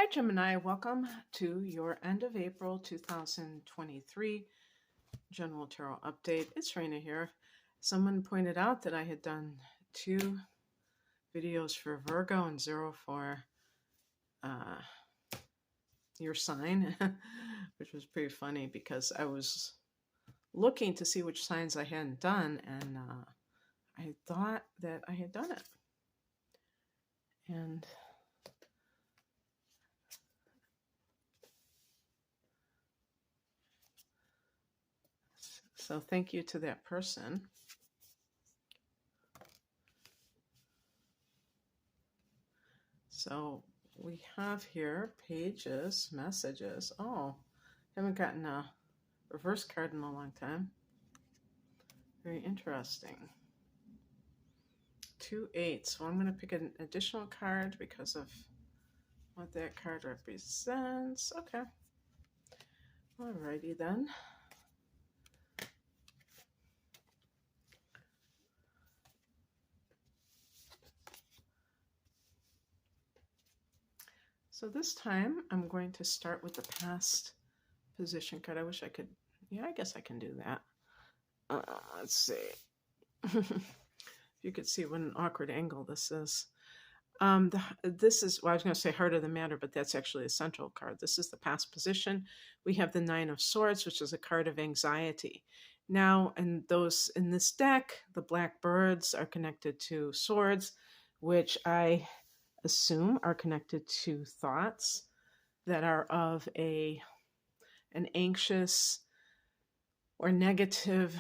Hi, Gemini. Welcome to your end of April 2023 General Tarot Update. It's Raina here. Someone pointed out that I had done 2 videos for Virgo and 0 for uh, your sign, which was pretty funny because I was looking to see which signs I hadn't done, and I thought that I had done it. And so thank you to that person. So we have here pages, messages. Oh, haven't gotten a reverse card in a long time. Very interesting. 2 8s. So I'm going to pick an additional card because of what that card represents. Okay. Alrighty then. So this time I'm going to start with the past position card. I wish I could, yeah, I guess I can do that. Let's see. If you could see what an awkward angle this is. This is, well, I was going to say heart of the matter, but that's actually a central card. This is the past position. We have the 9 of Swords, which is a card of anxiety. Now, in this deck, the black birds are connected to swords, which I assume are connected to thoughts that are of an anxious or negative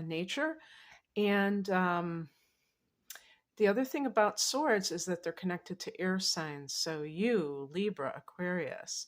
nature. And the other thing about swords is that they're connected to air signs. So you, Libra, Aquarius.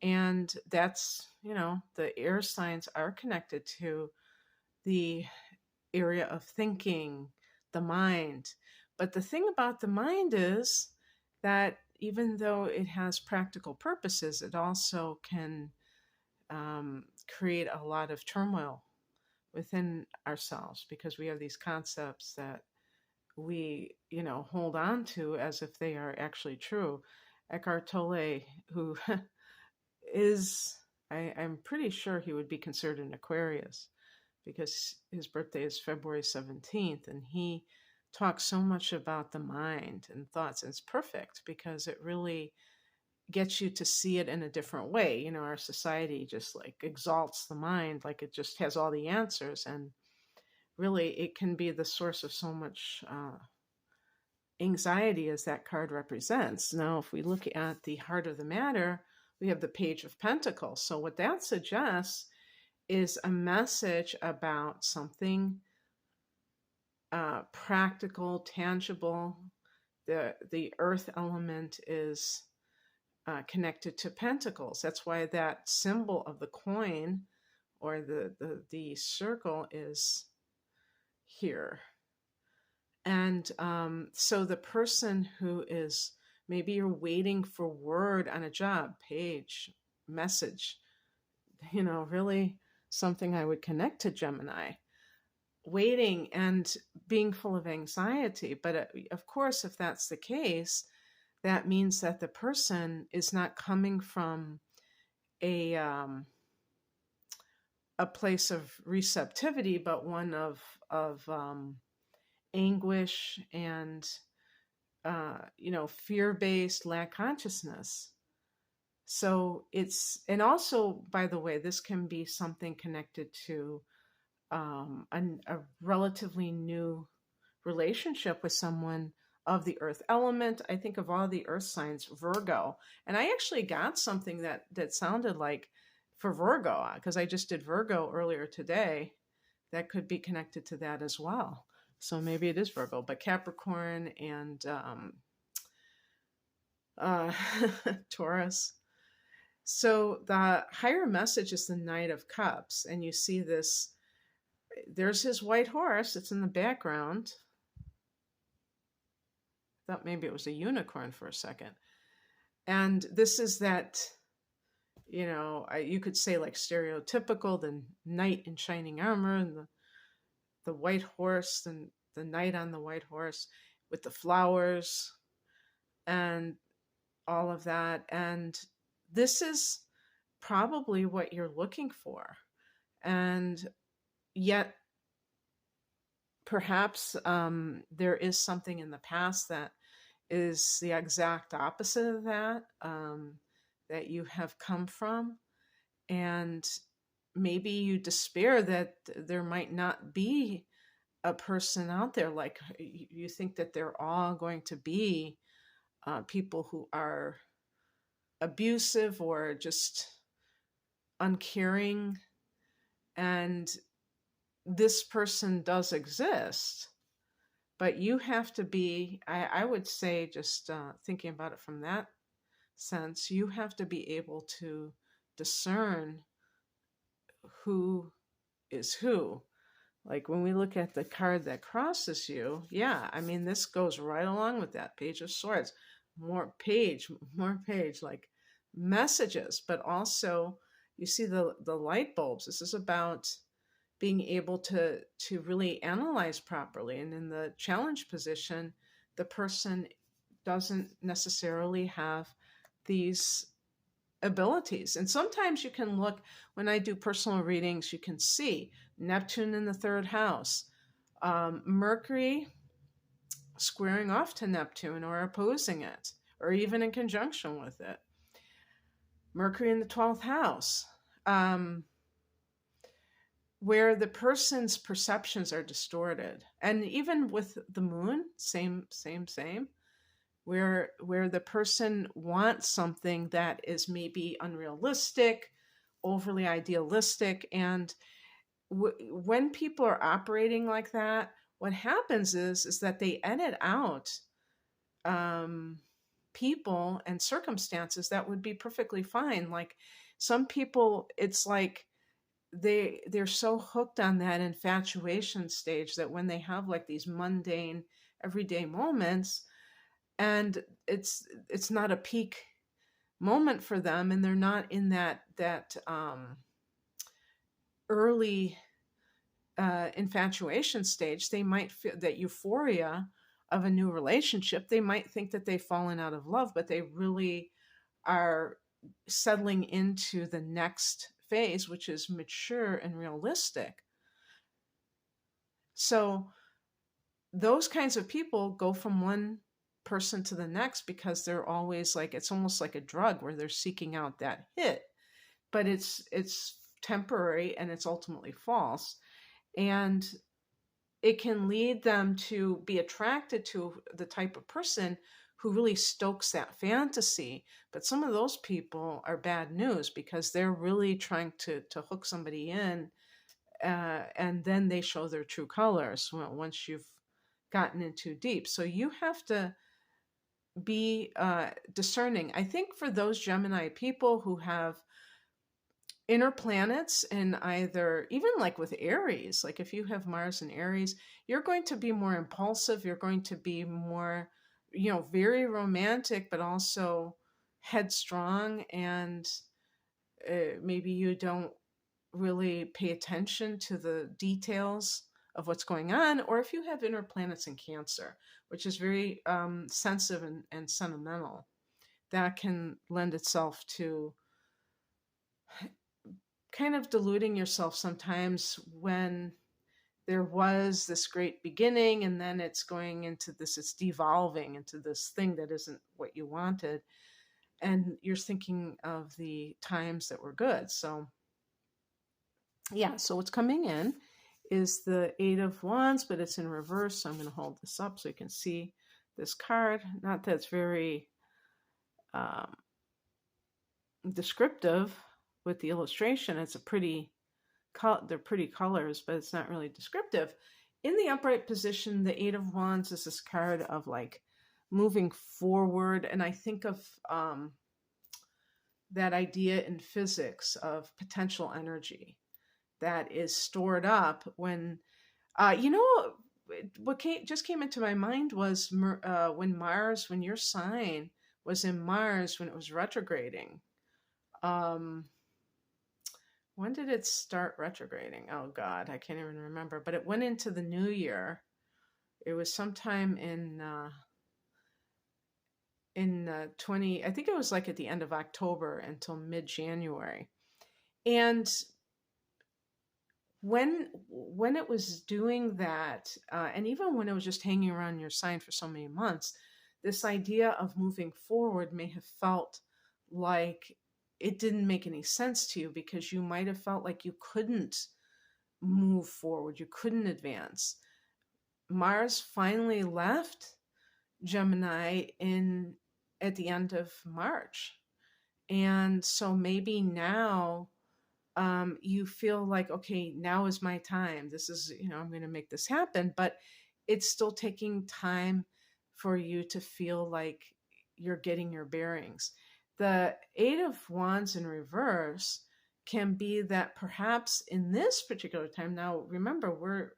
And that's, the air signs are connected to the area of thinking, the mind. But the thing about the mind is that even though it has practical purposes, it also can create a lot of turmoil within ourselves because we have these concepts that we, hold on to as if they are actually true. Eckhart Tolle, who I'm pretty sure he would be considered an Aquarius because his birthday is February 17th, and he talks so much about the mind and thoughts. And it's perfect because it really gets you to see it in a different way. Our society just like exalts the mind, like it just has all the answers. And really, it can be the source of so much anxiety as that card represents. Now, if we look at the heart of the matter, we have the Page of Pentacles. So what that suggests is a message about something practical, tangible. The earth element is connected to pentacles. That's why that symbol of the coin or the circle is here. And so the person who is, maybe you're waiting for word on a job, page, message, really something I would connect to Gemini. Waiting and being full of anxiety. But of course, if that's the case, that means that the person is not coming from a place of receptivity, but one of anguish and fear-based lack consciousness. So and also, by the way, this can be something connected to a relatively new relationship with someone of the earth element. I think of all the earth signs, Virgo. And I actually got something that sounded like for Virgo, because I just did Virgo earlier today. That could be connected to that as well. So maybe it is Virgo, but Capricorn and Taurus. So the higher message is the Knight of Cups. And you see this, there's his white horse. It's in the background. I thought maybe it was a unicorn for a second. And this is that, you could say like stereotypical, the knight in shining armor and the white horse and the knight on the white horse with the flowers. And all of that. And this is probably what you're looking for. And yet, perhaps there is something in the past that is the exact opposite of that, that you have come from. And maybe you despair that there might not be a person out there like you think that they're all going to be people who are abusive or just uncaring. And this person does exist, but you have to be, I would say, just thinking about it from that sense, you have to be able to discern who is who. Like when we look at the card that crosses you, yeah, I mean, this goes right along with that Page of Swords. More page, like messages, but also you see the light bulbs. This is about being able to really analyze properly. And in the challenge position, the person doesn't necessarily have these abilities. And sometimes you can look, when I do personal readings, you can see Neptune in the third house, Mercury squaring off to Neptune or opposing it, or even in conjunction with it. Mercury in the 12th house, where the person's perceptions are distorted. And even with the moon, same, where the person wants something that is maybe unrealistic, overly idealistic. And when people are operating like that, what happens is that they edit out people and circumstances that would be perfectly fine. Like some people, it's like they're so hooked on that infatuation stage that when they have like these mundane everyday moments, and it's not a peak moment for them, and they're not in that early infatuation stage, they might feel that euphoria of a new relationship. They might think that they've fallen out of love, but they really are settling into the next phase, which is mature and realistic. So those kinds of people go from one person to the next because they're always like, it's almost like a drug where they're seeking out that hit, but it's temporary and it's ultimately false. And it can lead them to be attracted to the type of person who really stokes that fantasy. But some of those people are bad news because they're really trying to hook somebody in, and then they show their true colors once you've gotten in too deep. So you have to be discerning. I think for those Gemini people who have inner planets in either, even like with Aries, like if you have Mars in Aries, you're going to be more impulsive. You're going to be more, very romantic, but also headstrong. And maybe you don't really pay attention to the details of what's going on. Or if you have inner planets in Cancer, which is very sensitive and sentimental, that can lend itself to kind of deluding yourself sometimes when there was this great beginning and then it's going into this, it's devolving into this thing that isn't what you wanted. And you're thinking of the times that were good. So yeah, so what's coming in is the Eight of Wands, but it's in reverse. So I'm going to hold this up so you can see this card. Not that it's very descriptive with the illustration. It's they're pretty colors, but it's not really descriptive. In the upright position, the Eight of Wands is this card of like moving forward. And I think of that idea in physics of potential energy that is stored up when, what just came into my mind was when your sign was in Mars, when it was retrograding. When did it start retrograding? Oh God, I can't even remember, but it went into the new year. It was sometime in in 20, I think it was like at the end of October until mid-January. And when it was doing that, and even when it was just hanging around your sign for so many months, this idea of moving forward may have felt like it didn't make any sense to you, because you might have felt like you couldn't move forward, you couldn't advance. Mars finally left Gemini in at the end of March. And so maybe now you feel like, okay, now is my time. This is, I'm going to make this happen. But it's still taking time for you to feel like you're getting your bearings. The Eight of Wands in reverse can be that perhaps in this particular time, now remember, we're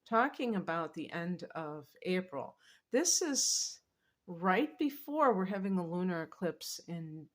talking about the end of April. This is right before we're having a lunar eclipse in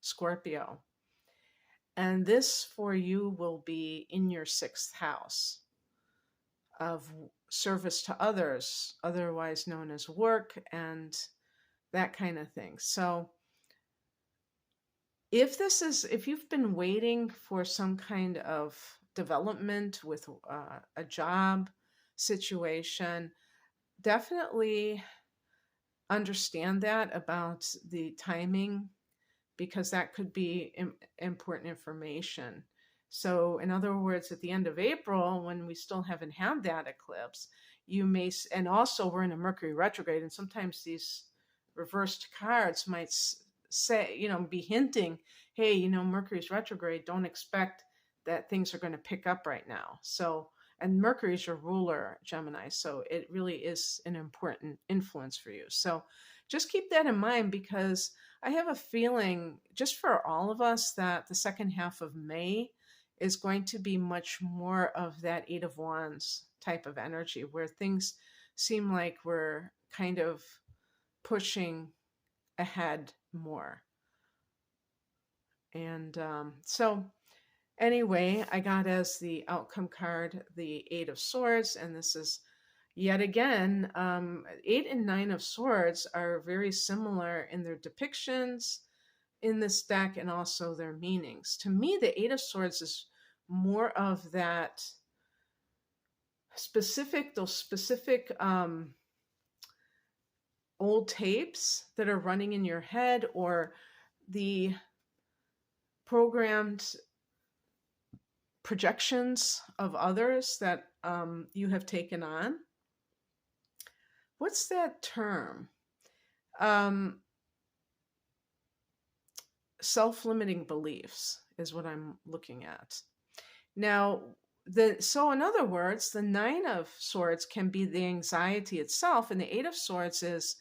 Scorpio. And this for you will be in your 6th house of service to others, otherwise known as work and that kind of thing. So if you've been waiting for some kind of development with a job situation, definitely understand that about the timing, because that could be important information. So in other words, at the end of April, when we still haven't had that eclipse, you may, and also we're in a Mercury retrograde, and sometimes these reversed cards might say, be hinting, hey, Mercury's retrograde, don't expect that things are going to pick up right now. So, and Mercury's your ruler, Gemini, so it really is an important influence for you. So just keep that in mind, because I have a feeling, just for all of us, that the second half of May is going to be much more of that Eight of Wands type of energy, where things seem like we're kind of pushing ahead more. And so anyway, I got as the outcome card the Eight of Swords, and this is yet again, 8 and 9 of Swords are very similar in their depictions in this deck and also their meanings. To me, the Eight of Swords is more of that those specific old tapes that are running in your head, or the programmed projections of others that you have taken on. What's that term? Self-limiting beliefs is what I'm looking at. Now, so in other words, the 9 of Swords can be the anxiety itself, and the 8 of Swords is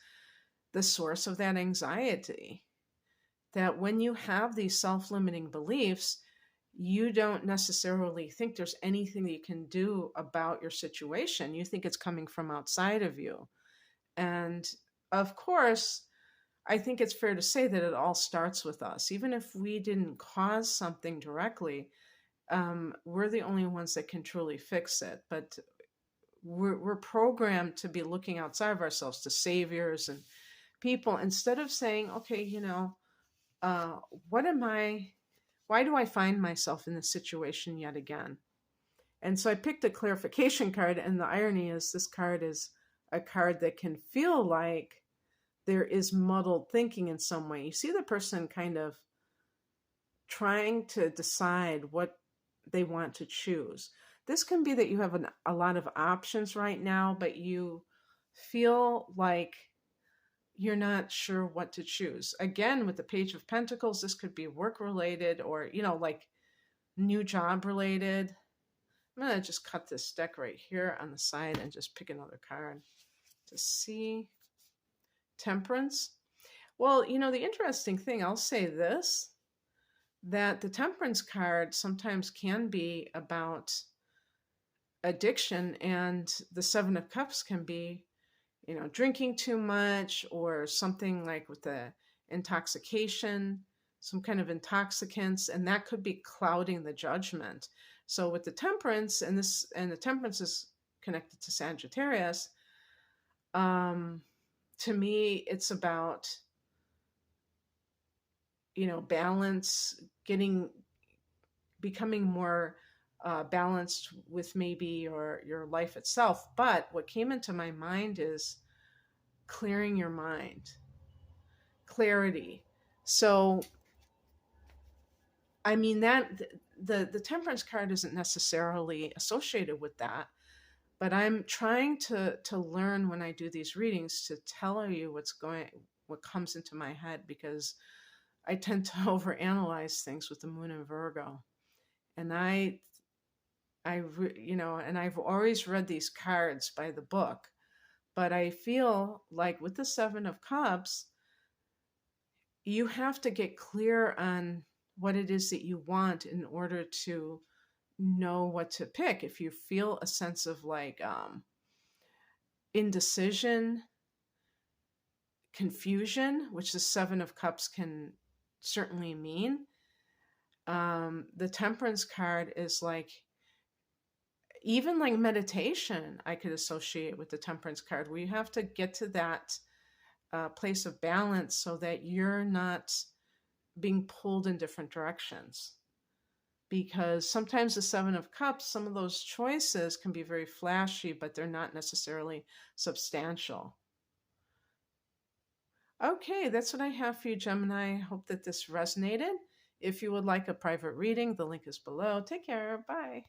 the source of that anxiety. That when you have these self-limiting beliefs, you don't necessarily think there's anything that you can do about your situation. You think it's coming from outside of you. And of course, I think it's fair to say that it all starts with us. Even if we didn't cause something directly, we're the only ones that can truly fix it. But we're programmed to be looking outside of ourselves to saviors and people, instead of saying, okay, why do I find myself in this situation yet again? And so I picked a clarification card, and the irony is this card is a card that can feel like there is muddled thinking in some way. You see the person kind of trying to decide what they want to choose. This can be that you have a lot of options right now, but you feel like you're not sure what to choose. Again, with the Page of Pentacles, this could be work related, or, like new job related. I'm going to just cut this deck right here on the side and just pick another card to see. Temperance. Well, the interesting thing, I'll say this, that the Temperance card sometimes can be about addiction, and the Seven of Cups can be, drinking too much, or something like with the intoxication, some kind of intoxicants, and that could be clouding the judgment. So with the Temperance, and the Temperance is connected to Sagittarius, to me, it's about balance, becoming more balanced with maybe your life itself. But what came into my mind is clearing your mind, clarity. So, I mean, that the temperance card isn't necessarily associated with that, but I'm trying to learn when I do these readings to tell you what comes into my head, because I tend to overanalyze things with the moon in Virgo. And and I've always read these cards by the book, but I feel like with the 7 of Cups, you have to get clear on what it is that you want in order to know what to pick. If you feel a sense of like indecision, confusion, which the 7 of Cups can certainly mean, the Temperance card is like, even like meditation, I could associate with the Temperance card, where you have to get to that place of balance so that you're not being pulled in different directions. Because sometimes the 7 of Cups, some of those choices can be very flashy, but they're not necessarily substantial. Okay, that's what I have for you, Gemini. I hope that this resonated. If you would like a private reading, the link is below. Take care. Bye.